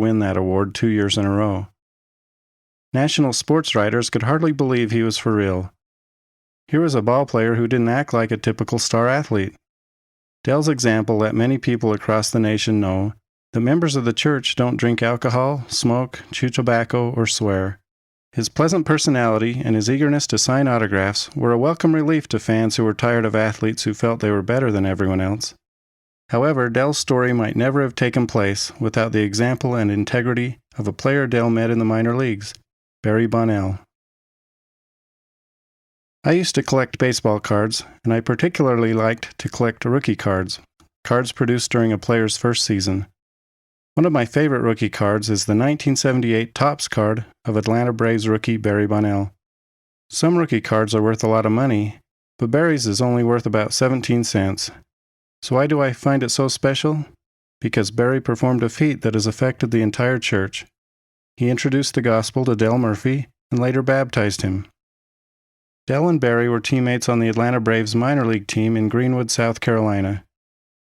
win that award 2 years in a row. National sports writers could hardly believe he was for real. Here was a ball player who didn't act like a typical star athlete. Dell's example let many people across the nation know that members of the church don't drink alcohol, smoke, chew tobacco, or swear. His pleasant personality and his eagerness to sign autographs were a welcome relief to fans who were tired of athletes who felt they were better than everyone else. However, Dell's story might never have taken place without the example and integrity of a player Dell met in the minor leagues, Barry Bonnell. I used to collect baseball cards, and I particularly liked to collect rookie cards, cards produced during a player's first season. One of my favorite rookie cards is the 1978 Topps card of Atlanta Braves rookie Barry Bonnell. Some rookie cards are worth a lot of money, but Barry's is only worth about 17 cents. So why do I find it so special? Because Barry performed a feat that has affected the entire church. He introduced the gospel to Dell Murphy and later baptized him. Dell and Barry were teammates on the Atlanta Braves minor league team in Greenwood, South Carolina.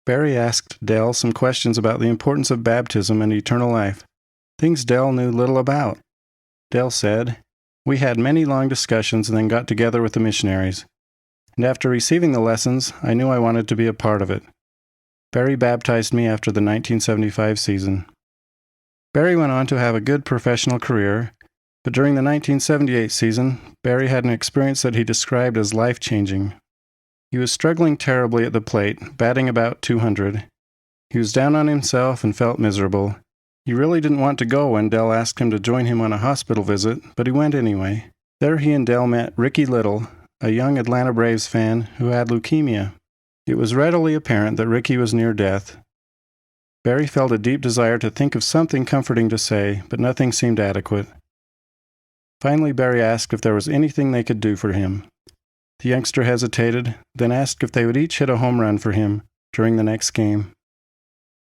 Barry asked Dell some questions about the importance of baptism and eternal life, things Dell knew little about. Dell said, "We had many long discussions and then got together with the missionaries. And after receiving the lessons, I knew I wanted to be a part of it." Barry baptized me after the 1975 season. Barry went on to have a good professional career, but during the 1978 season, Barry had an experience that he described as life-changing. He was struggling terribly at the plate, batting about .200. He was down on himself and felt miserable. He really didn't want to go when Dell asked him to join him on a hospital visit, but he went anyway. There he and Dell met Ricky Little, a young Atlanta Braves fan who had leukemia. It was readily apparent that Ricky was near death. Barry felt a deep desire to think of something comforting to say, but nothing seemed adequate. Finally, Barry asked if there was anything they could do for him. The youngster hesitated, then asked if they would each hit a home run for him during the next game.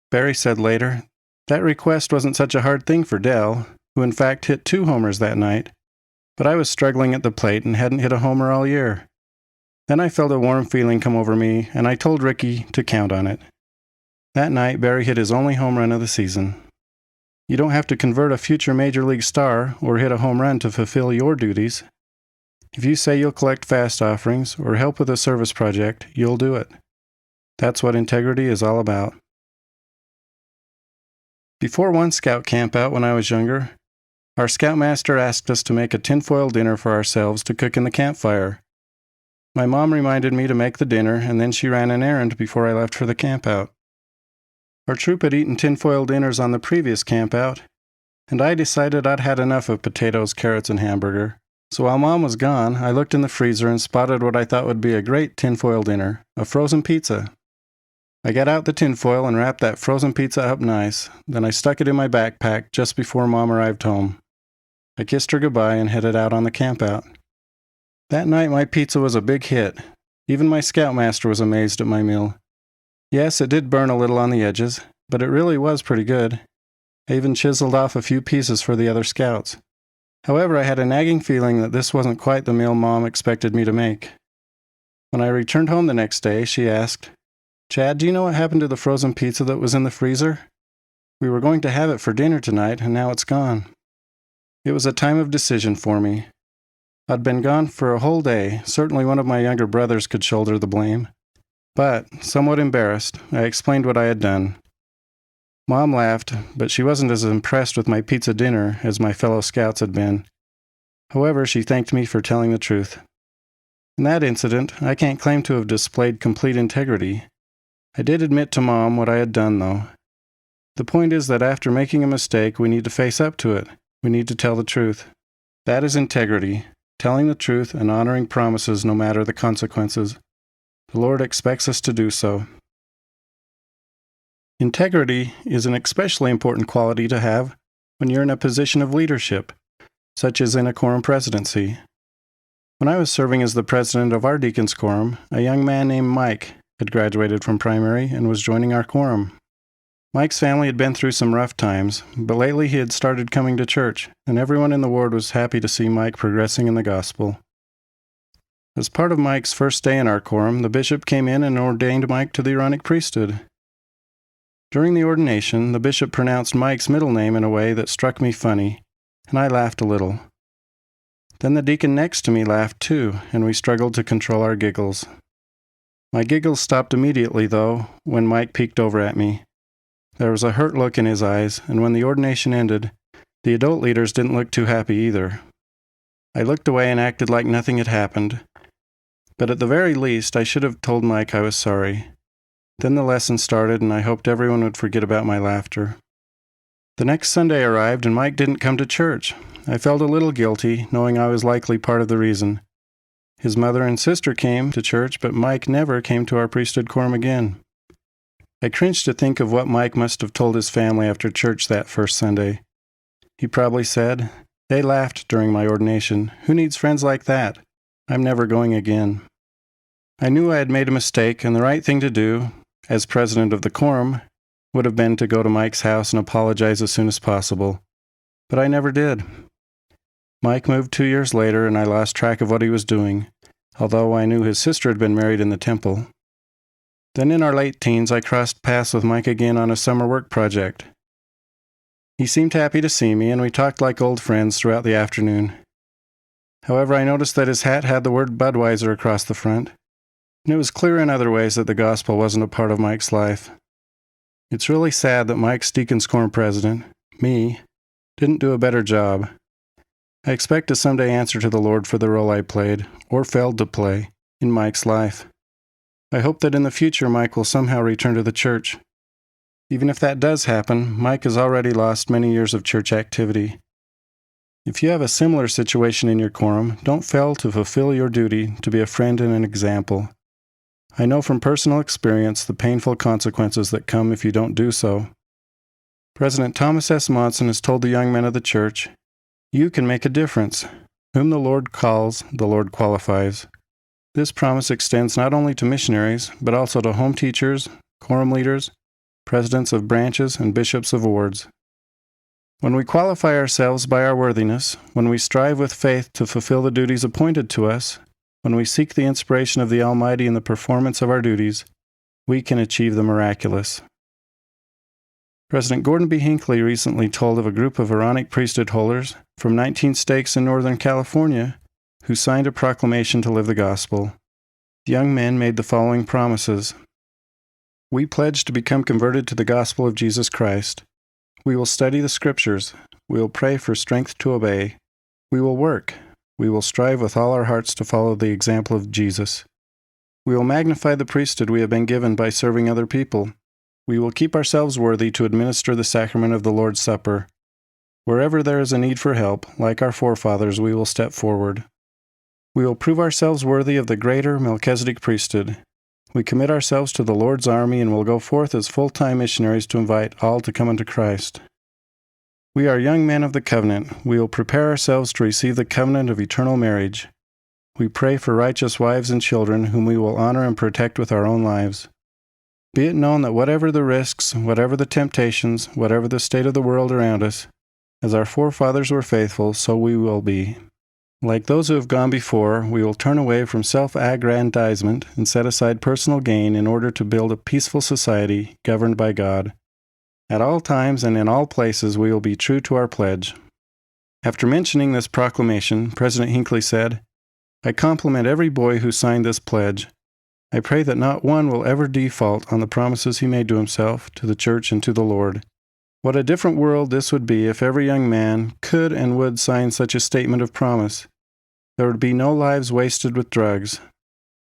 Barry said later, "That request wasn't such a hard thing for Dell, who in fact hit 2 homers that night, but I was struggling at the plate and hadn't hit a homer all year. Then I felt a warm feeling come over me, and I told Ricky to count on it." That night, Barry hit his only home run of the season. You don't have to convert a future major league star or hit a home run to fulfill your duties. If you say you'll collect fast offerings or help with a service project, you'll do it. That's what integrity is all about. Before one scout camp out when I was younger, our scoutmaster asked us to make a tinfoil dinner for ourselves to cook in the campfire. My mom reminded me to make the dinner, and then she ran an errand before I left for the campout. Our troop had eaten tinfoil dinners on the previous campout, and I decided I'd had enough of potatoes, carrots, and hamburger. So while Mom was gone, I looked in the freezer and spotted what I thought would be a great tinfoil dinner, a frozen pizza. I got out the tinfoil and wrapped that frozen pizza up nice, then I stuck it in my backpack just before Mom arrived home. I kissed her goodbye and headed out on the campout. That night my pizza was a big hit. Even my scoutmaster was amazed at my meal. Yes, it did burn a little on the edges, but it really was pretty good. I even chiseled off a few pieces for the other scouts. However, I had a nagging feeling that this wasn't quite the meal Mom expected me to make. When I returned home the next day, she asked, "Chad, do you know what happened to the frozen pizza that was in the freezer? We were going to have it for dinner tonight, and now it's gone." It was a time of decision for me. I'd been gone for a whole day. Certainly one of my younger brothers could shoulder the blame. But, somewhat embarrassed, I explained what I had done. Mom laughed, but she wasn't as impressed with my pizza dinner as my fellow scouts had been. However, she thanked me for telling the truth. In that incident, I can't claim to have displayed complete integrity. I did admit to Mom what I had done, though. The point is that after making a mistake, we need to face up to it. We need to tell the truth. That is integrity, telling the truth and honoring promises no matter the consequences. The Lord expects us to do so. Integrity is an especially important quality to have when you're in a position of leadership, such as in a quorum presidency. When I was serving as the president of our deacons' quorum, a young man named Mike had graduated from primary and was joining our quorum. Mike's family had been through some rough times, but lately he had started coming to church, and everyone in the ward was happy to see Mike progressing in the gospel. As part of Mike's first day in our quorum, the bishop came in and ordained Mike to the Aaronic priesthood. During the ordination, the bishop pronounced Mike's middle name in a way that struck me funny, and I laughed a little. Then the deacon next to me laughed too, and we struggled to control our giggles. My giggles stopped immediately, though, when Mike peeked over at me. There was a hurt look in his eyes, and when the ordination ended, the adult leaders didn't look too happy either. I looked away and acted like nothing had happened, but at the very least, I should have told Mike I was sorry. Then the lesson started, and I hoped everyone would forget about my laughter. The next Sunday arrived, and Mike didn't come to church. I felt a little guilty, knowing I was likely part of the reason. His mother and sister came to church, but Mike never came to our priesthood quorum again. I cringed to think of what Mike must have told his family after church that first Sunday. He probably said, "They laughed during my ordination. Who needs friends like that? I'm never going again." I knew I had made a mistake, and the right thing to do, as president of the quorum, would have been to go to Mike's house and apologize as soon as possible. But I never did. Mike moved 2 years later, and I lost track of what he was doing, although I knew his sister had been married in the temple. Then in our late teens, I crossed paths with Mike again on a summer work project. He seemed happy to see me, and we talked like old friends throughout the afternoon. However, I noticed that his hat had the word Budweiser across the front, and it was clear in other ways that the gospel wasn't a part of Mike's life. It's really sad that Mike's Deacons Quorum president, me, didn't do a better job. I expect to someday answer to the Lord for the role I played, or failed to play, in Mike's life. I hope that in the future Mike will somehow return to the church. Even if that does happen, Mike has already lost many years of church activity. If you have a similar situation in your quorum, don't fail to fulfill your duty to be a friend and an example. I know from personal experience the painful consequences that come if you don't do so. President Thomas S. Monson has told the young men of the church, "You can make a difference. Whom the Lord calls, the Lord qualifies." This promise extends not only to missionaries, but also to home teachers, quorum leaders, presidents of branches, and bishops of wards. When we qualify ourselves by our worthiness, when we strive with faith to fulfill the duties appointed to us, when we seek the inspiration of the Almighty in the performance of our duties, we can achieve the miraculous. President Gordon B. Hinckley recently told of a group of Aaronic priesthood holders from 19 stakes in Northern California who signed a proclamation to live the gospel. The young men made the following promises. "We pledge to become converted to the gospel of Jesus Christ. We will study the scriptures. We will pray for strength to obey. We will work. We will strive with all our hearts to follow the example of Jesus. We will magnify the priesthood we have been given by serving other people. We will keep ourselves worthy to administer the sacrament of the Lord's Supper. Wherever there is a need for help, like our forefathers, we will step forward. We will prove ourselves worthy of the greater Melchizedek priesthood. We commit ourselves to the Lord's army and will go forth as full-time missionaries to invite all to come unto Christ. We are young men of the covenant. We will prepare ourselves to receive the covenant of eternal marriage. We pray for righteous wives and children whom we will honor and protect with our own lives. Be it known that whatever the risks, whatever the temptations, whatever the state of the world around us, as our forefathers were faithful, so we will be. Like those who have gone before, we will turn away from self-aggrandizement and set aside personal gain in order to build a peaceful society governed by God. At all times and in all places we will be true to our pledge." After mentioning this proclamation, President Hinckley said, "I compliment every boy who signed this pledge. I pray that not one will ever default on the promises he made to himself, to the church, and to the Lord. What a different world this would be if every young man could and would sign such a statement of promise. There would be no lives wasted with drugs.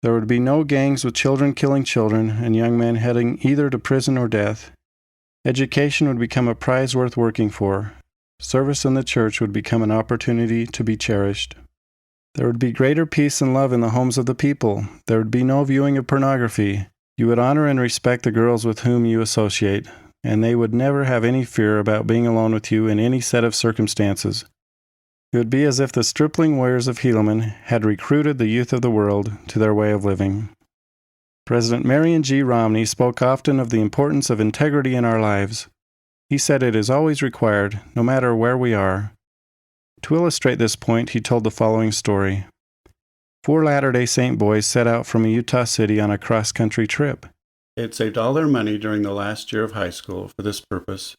There would be no gangs with children killing children and young men heading either to prison or death. Education would become a prize worth working for. Service in the church would become an opportunity to be cherished. There would be greater peace and love in the homes of the people. There would be no viewing of pornography. You would honor and respect the girls with whom you associate, and they would never have any fear about being alone with you in any set of circumstances. It would be as if the stripling warriors of Helaman had recruited the youth of the world to their way of living." President Marion G. Romney spoke often of the importance of integrity in our lives. He said it is always required, no matter where we are. To illustrate this point, he told the following story. 4 Latter-day Saint boys set out from a Utah city on a cross-country trip. They had saved all their money during the last year of high school for this purpose.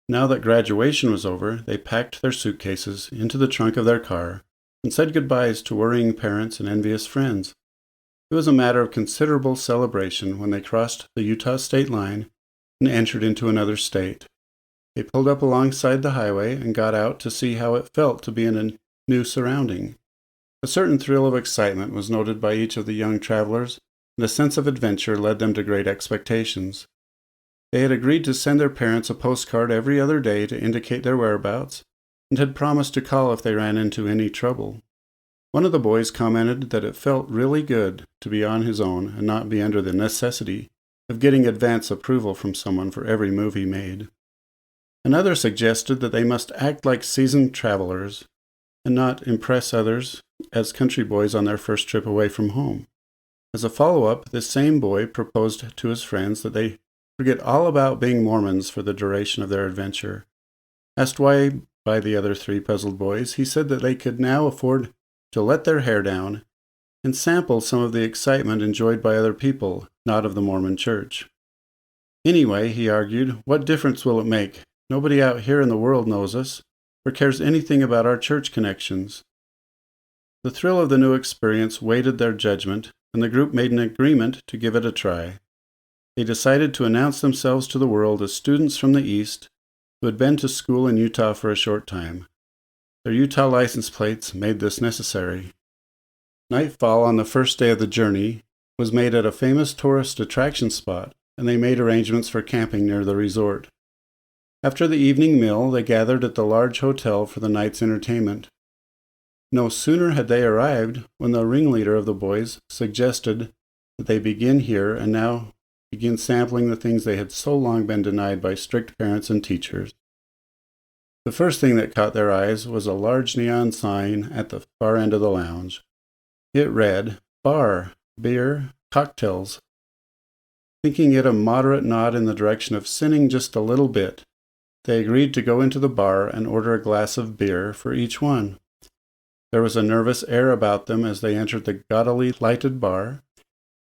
Now that graduation was over, they packed their suitcases into the trunk of their car and said goodbyes to worrying parents and envious friends. It was a matter of considerable celebration when they crossed the Utah state line and entered into another state. They pulled up alongside the highway and got out to see how it felt to be in a new surrounding. A certain thrill of excitement was noted by each of the young travelers, and a sense of adventure led them to great expectations. They had agreed to send their parents a postcard every other day to indicate their whereabouts, and had promised to call if they ran into any trouble. One of the boys commented that it felt really good to be on his own and not be under the necessity of getting advance approval from someone for every move he made. Another suggested that they must act like seasoned travelers and not impress others as country boys on their first trip away from home. As a follow-up, this same boy proposed to his friends that they forget all about being Mormons for the duration of their adventure. Asked why by the other three puzzled boys, he said that they could now afford to let their hair down and sample some of the excitement enjoyed by other people, not of the Mormon Church. Anyway, he argued, what difference will it make? Nobody out here in the world knows us or cares anything about our church connections. The thrill of the new experience weighted their judgment, and the group made an agreement to give it a try. They decided to announce themselves to the world as students from the East who had been to school in Utah for a short time. Their Utah license plates made this necessary. Nightfall on the first day of the journey was made at a famous tourist attraction spot, and they made arrangements for camping near the resort. After the evening meal, they gathered at the large hotel for the night's entertainment. No sooner had they arrived when the ringleader of the boys suggested that they begin here and now begin sampling the things they had so long been denied by strict parents and teachers. The first thing that caught their eyes was a large neon sign at the far end of the lounge. It read, "Bar, beer, cocktails." Thinking it a moderate nod in the direction of sinning just a little bit, they agreed to go into the bar and order a glass of beer for each one. There was a nervous air about them as they entered the gaudily lighted bar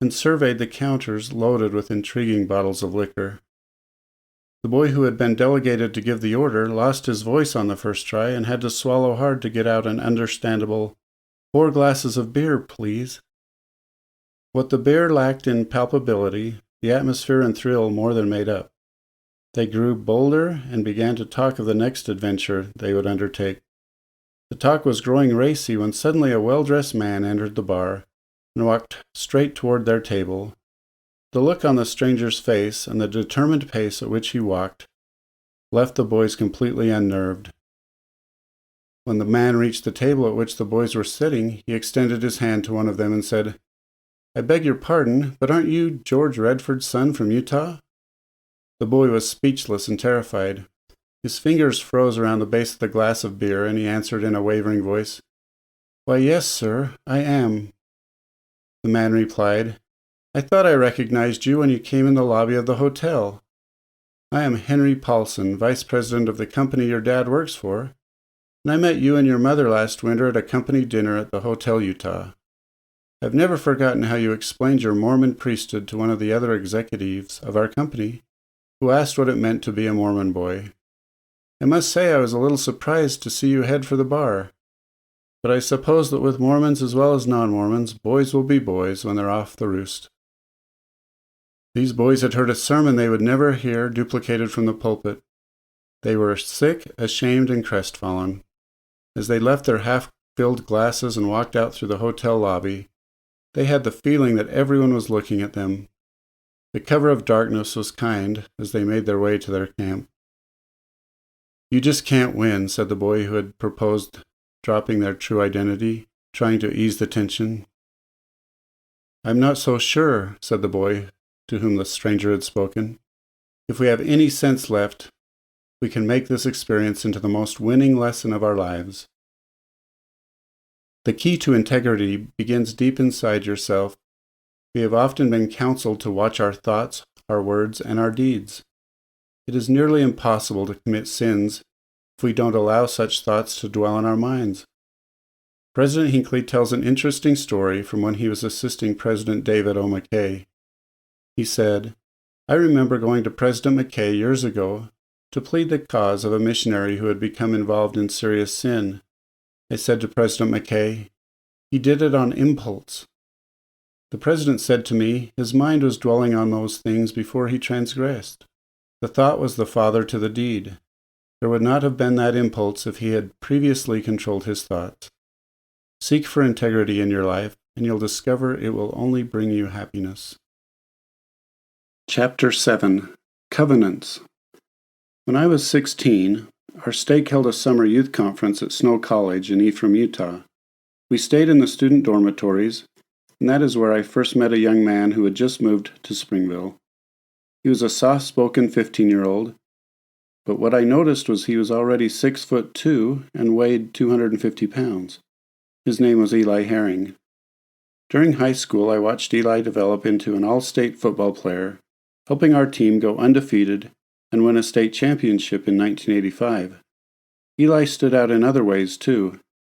and surveyed the counters loaded with intriguing bottles of liquor. The boy who had been delegated to give the order lost his voice on the first try and had to swallow hard to get out an understandable 4 glasses of beer, please. What the beer lacked in palpability, the atmosphere and thrill more than made up. They grew bolder and began to talk of the next adventure they would undertake. The talk was growing racy when suddenly a well-dressed man entered the bar and walked straight toward their table. The look on the stranger's face and the determined pace at which he walked left the boys completely unnerved. When the man reached the table at which the boys were sitting, he extended his hand to one of them and said, "I beg your pardon, but aren't you George Redford's son from Utah?" The boy was speechless and terrified. His fingers froze around the base of the glass of beer, and he answered in a wavering voice, "Why, yes, sir, I am." The man replied, "I thought I recognized you when you came in the lobby of the hotel. I am Henry Paulson, vice president of the company your dad works for, and I met you and your mother last winter at a company dinner at the Hotel Utah. I've never forgotten how you explained your Mormon priesthood to one of the other executives of our company, who asked what it meant to be a Mormon boy. I must say I was a little surprised to see you head for the bar, but I suppose that with Mormons as well as non-Mormons, boys will be boys when they're off the roost." These boys had heard a sermon they would never hear duplicated from the pulpit. They were sick, ashamed, and crestfallen. As they left their half-filled glasses and walked out through the hotel lobby, they had the feeling that everyone was looking at them. The cover of darkness was kind as they made their way to their camp. "You just can't win," said the boy who had proposed dropping their true identity, trying to ease the tension. "I'm not so sure," said the boy to whom the stranger had spoken. "If we have any sense left, we can make this experience into the most winning lesson of our lives." The key to integrity begins deep inside yourself. We have often been counseled to watch our thoughts, our words, and our deeds. It is nearly impossible to commit sins if we don't allow such thoughts to dwell in our minds. President Hinckley tells an interesting story from when he was assisting President David O. McKay. He said, I remember going to President McKay years ago to plead the cause of a missionary who had become involved in serious sin. I said to President McKay, "He did it on impulse." The president said to me, his mind was dwelling on those things before he transgressed. The thought was the father to the deed. There would not have been that impulse if he had previously controlled his thoughts. Seek for integrity in your life, and you'll discover it will only bring you happiness. Chapter 7. Covenants. When I was 16, our stake held a summer youth conference at Snow College in Ephraim, Utah. We stayed in the student dormitories, and that is where I first met a young man who had just moved to Springville. He was a soft-spoken 15-year-old, but what I noticed was he was already 6'2" and weighed 250 pounds. His name was Eli Herring. During high school, I watched Eli develop into an all-state football player, helping our team go undefeated and win a state championship in 1985. Eli stood out in other ways, too.